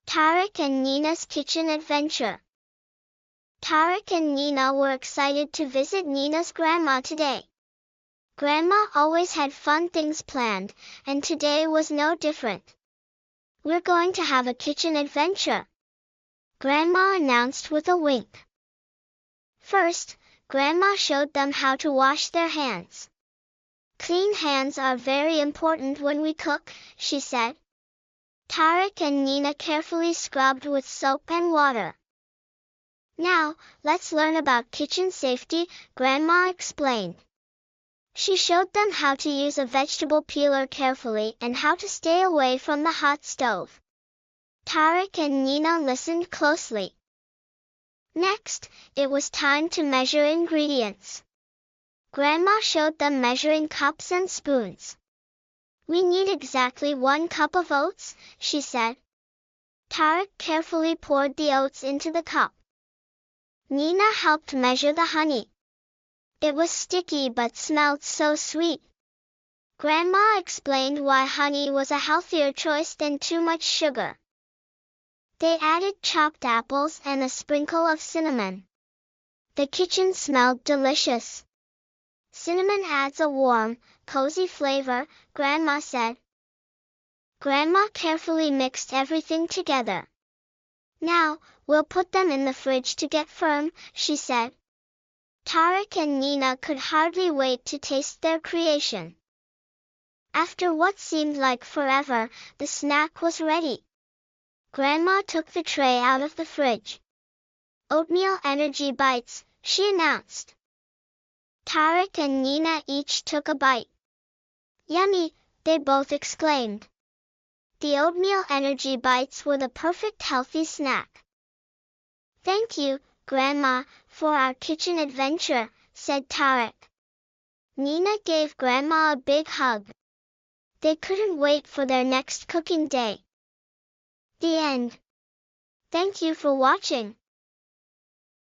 Tarek and Nina's kitchen adventure. Tarek and Nina were excited to visit Nina's grandma today. Grandma always had fun things planned, and today was no different. "We're going to have a kitchen adventure," Grandma announced with a wink. First, Grandma showed them how to wash their hands. "Clean hands are very important when we cook," she said. Tarek and Nina carefully scrubbed with soap and water. "Now, let's learn about kitchen safety," Grandma explained. She showed them how to use a vegetable peeler carefully and how to stay away from the hot stove. Tarek and Nina listened closely. Next, it was time to measure ingredients. Grandma showed them measuring cups and spoons. "We need exactly 1 cup of oats," she said. Tarek carefully poured the oats into the cup. Nina helped measure the honey. It was sticky but smelled so sweet. Grandma explained why honey was a healthier choice than too much sugar. They added chopped apples and a sprinkle of cinnamon. The kitchen smelled delicious. "Cinnamon adds a warm, cozy flavor," Grandma said. Grandma carefully mixed everything together. "Now, we'll put them in the fridge to get firm," she said. Tarek and Nina could hardly wait to taste their creation. After what seemed like forever, the snack was ready. Grandma took the tray out of the fridge. "Oatmeal energy bites," she announced. Tarek and Nina each took a bite. "Yummy," they both exclaimed. The oatmeal energy bites were the perfect healthy snack. "Thank you, Grandma, for our kitchen adventure," said Tarek. Nina gave Grandma a big hug. They couldn't wait for their next cooking day. The end. Thank you for watching.